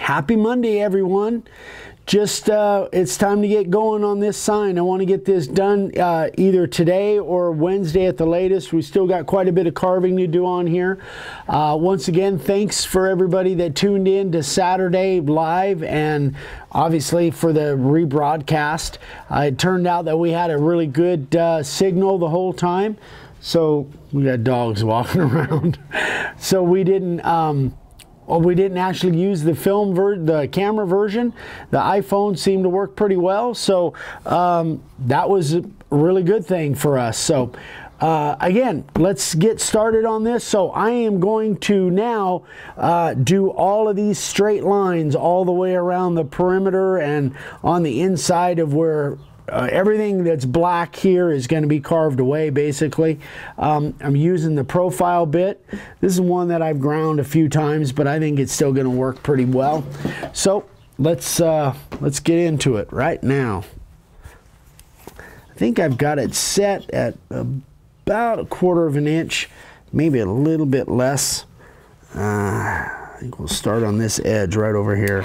Happy Monday, everyone. Just it's time to get going on this sign. I want to get this done either today or Wednesday at the latest. We still got quite a bit of carving to do on here. Once again, thanks for everybody that tuned in to Saturday Live and obviously for the rebroadcast. It turned out that we had a really good signal the whole time. So we got dogs walking around. So we didn't actually use the the camera version. The iPhone seemed to work pretty well, so that was a really good thing for us. So again, let's get started on this. So I am going to now do all of these straight lines all the way around the perimeter and on the inside of where everything that's black here is going to be carved away, basically. I'm using the profile bit. This is one that I've ground a few times, but I think it's still going to work pretty well. So let's get into it right now. I think I've got it set at about 1/4 of an inch, maybe a little bit less. I think we'll start on this edge right over here.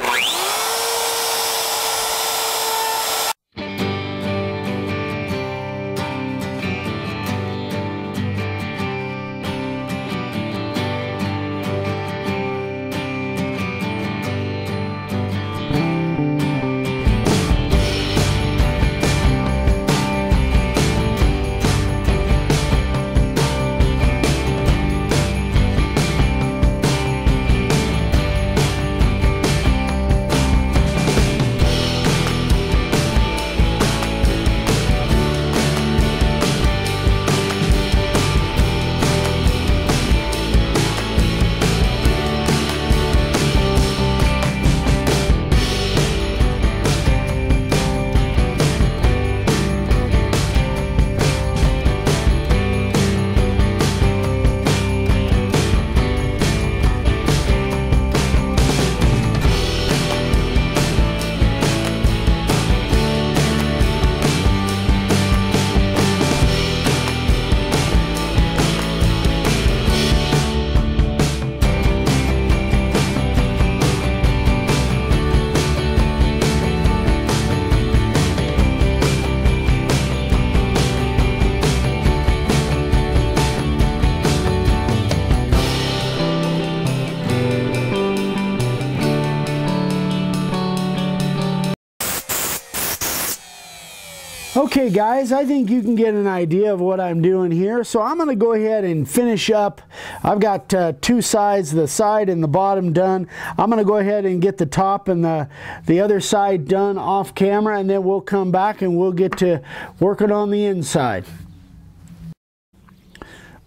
Okay guys, I think you can get an idea of what I'm doing here. So I'm going to go ahead and finish up. I've got two sides, the side and the bottom done. I'm going to go ahead and get the top and the other side done off camera, and then we'll come back and we'll get to working on the inside.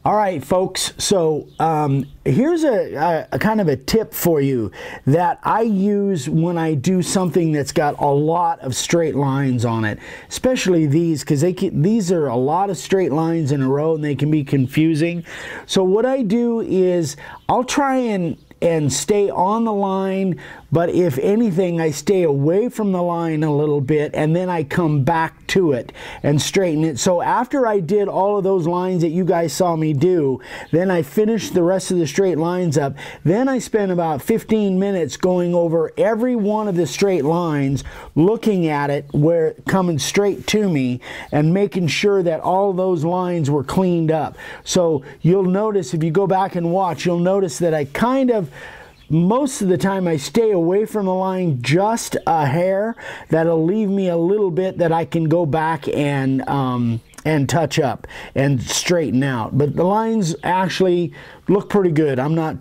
All right, folks, so here's a kind of a tip for you that I use when I do something that's got a lot of straight lines on it, especially these, because these are a lot of straight lines in a row and they can be confusing. So what I do is I'll try and stay on the line, but if anything, I stay away from the line a little bit and then I come back to it and straighten it. So after I did all of those lines that you guys saw me do, then I finished the rest of the straight lines up. Then I spent about 15 minutes going over every one of the straight lines, looking at it where coming straight to me and making sure that all those lines were cleaned up. So you'll notice, if you go back and watch, you'll notice that I kind of, most of the time I stay away from the line just a hair. That'll leave me a little bit that I can go back and touch up and straighten out. But the lines actually look pretty good. I'm not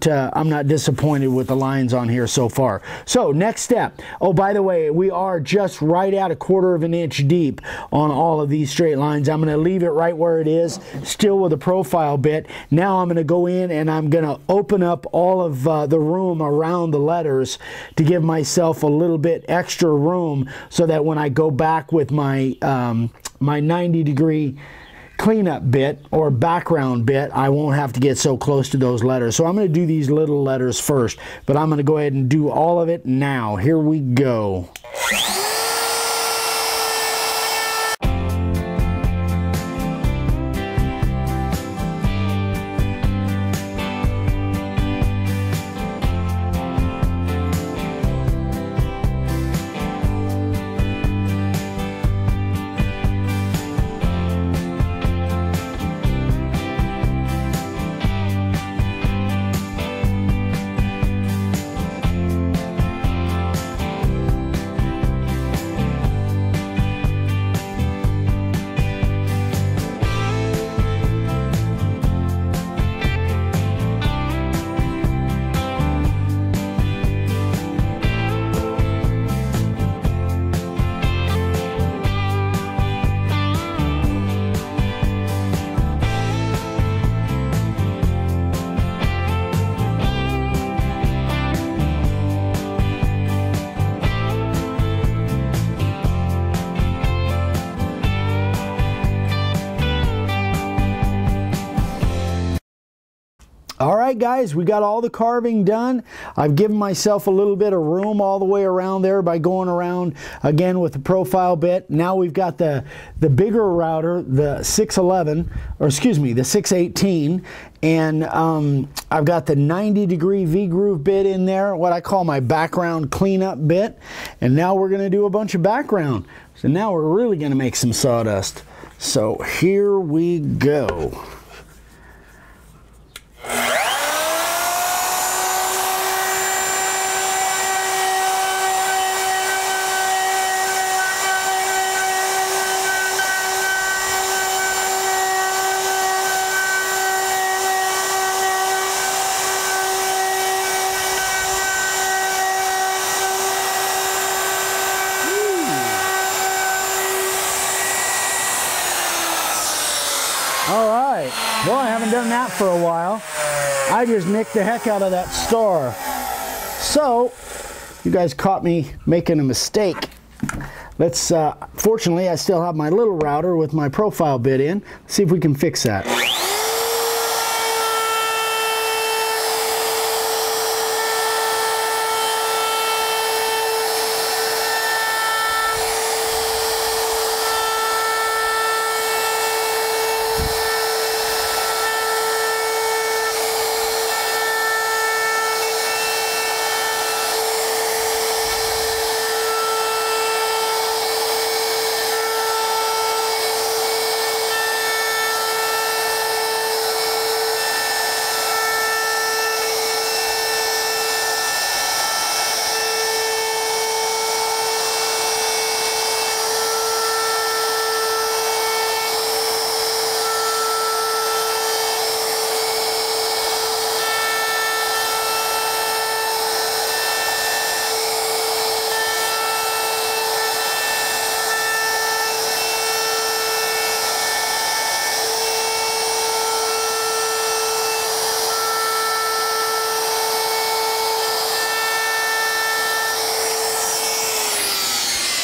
disappointed with the lines on here so far. So next step. Oh, by the way, we are just right at 1/4 of an inch deep on all of these straight lines. I'm going to leave it right where it is, still with a profile bit. Now I'm going to go in and I'm going to open up all of the room around the letters to give myself a little bit extra room so that when I go back with my my 90-degree cleanup bit or background bit, I won't have to get so close to those letters. So I'm going to do these little letters first, but I'm going to go ahead and do all of it now. Here we go. right, guys, we got all the carving done. I've given myself a little bit of room all the way around there by going around again with the profile bit. Now we've got the bigger router, the 611, or excuse me, the 618, and I've got the 90-degree V-groove bit in there, what I call my background cleanup bit. And now we're going to do a bunch of background. So now we're really going to make some sawdust. So here we go. All right, well, I haven't done that for a while. I just nicked the heck out of that star. So, you guys caught me making a mistake. Let's, fortunately, I still have my little router with my profile bit in. Let's see if we can fix that.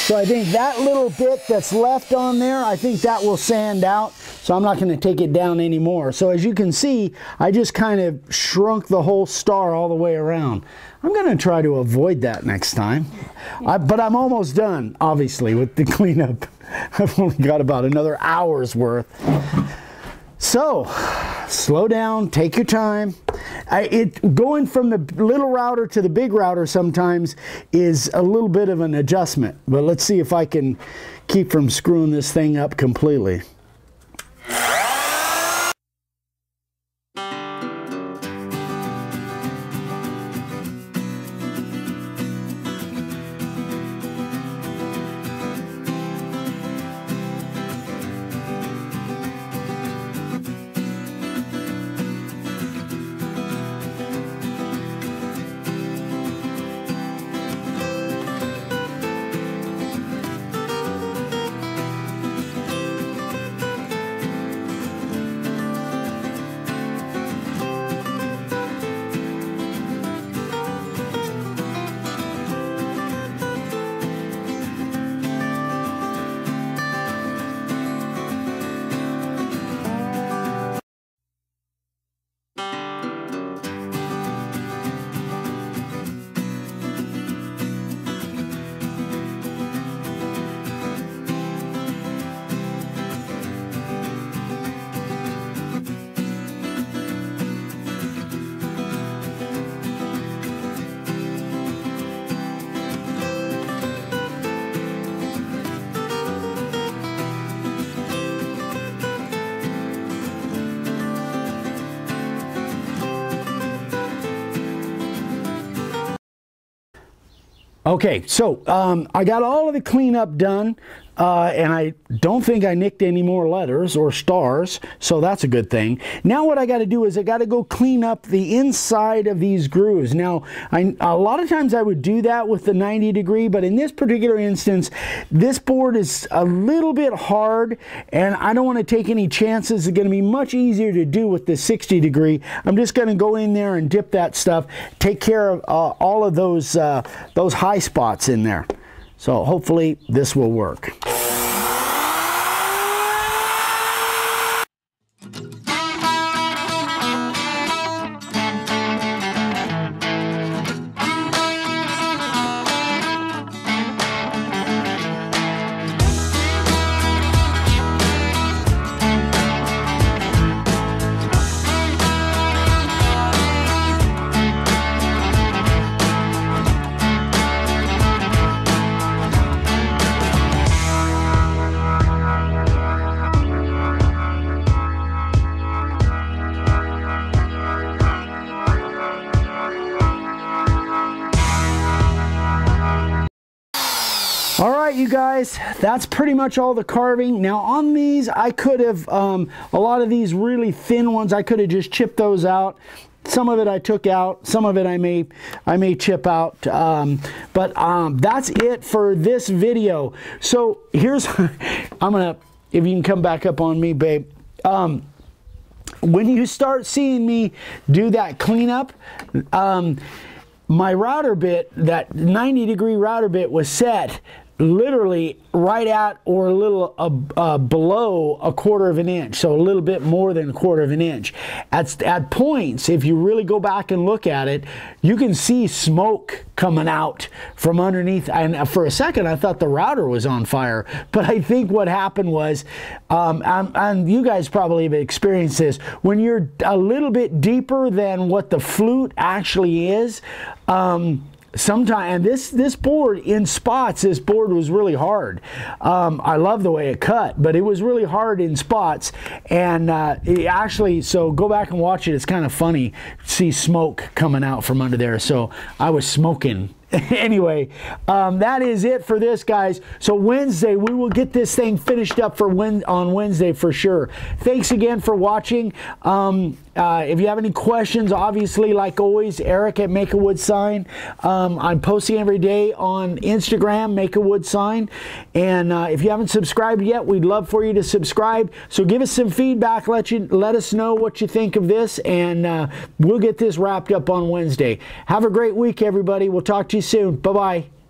So I think that little bit that's left on there, I think that will sand out. So I'm not going to take it down anymore. So as you can see, I just kind of shrunk the whole star all the way around. I'm going to try to avoid that next time. But I'm almost done, obviously, with the cleanup. I've only got about another hour's worth. So, slow down, take your time. Going from the little router to the big router sometimes is a little bit of an adjustment. But let's see if I can keep from screwing this thing up completely. Okay, so I got all of the cleanup done, and I don't think I nicked any more letters or stars, so that's a good thing. Now what I got to do is I got to go clean up the inside of these grooves. Now, a lot of times I would do that with the 90 degree, but in this particular instance, this board is a little bit hard, and I don't want to take any chances. It's going to be much easier to do with the 60 degree. I'm just going to go in there and dip that stuff, take care of all of those high spots in there. So hopefully this will work. All right, you guys, that's pretty much all the carving. Now on these, I could have, a lot of these really thin ones, I could have just chipped those out. Some of it I took out, some of it I may chip out, but that's it for this video. So here's, I'm gonna, if you can come back up on me, babe. When you start seeing me do that cleanup, my router bit, that 90-degree router bit was set literally right at or a little below 1/4 of an inch, so a little bit more than 1/4 of an inch. At points, if you really go back and look at it, you can see smoke coming out from underneath, and for a second I thought the router was on fire, but I think what happened was, and you guys probably have experienced this, when you're a little bit deeper than what the flute actually is, sometimes, and this board in spots, this board was really hard. I love the way it cut, but it was really hard in spots, and it actually, so go back and watch it. It's kind of funny, see smoke coming out from under there. So I was smoking. Anyway, that is it for this, guys. So Wednesday, we will get this thing finished up for on Wednesday for sure. Thanks again for watching. If you have any questions, obviously, like always, Eric at Make a Wood Sign. I'm posting every day on Instagram, Make a Wood Sign. And if you haven't subscribed yet, we'd love for you to subscribe. So give us some feedback. Let us know what you think of this, and we'll get this wrapped up on Wednesday. Have a great week, everybody. We'll talk to you soon. Bye-bye.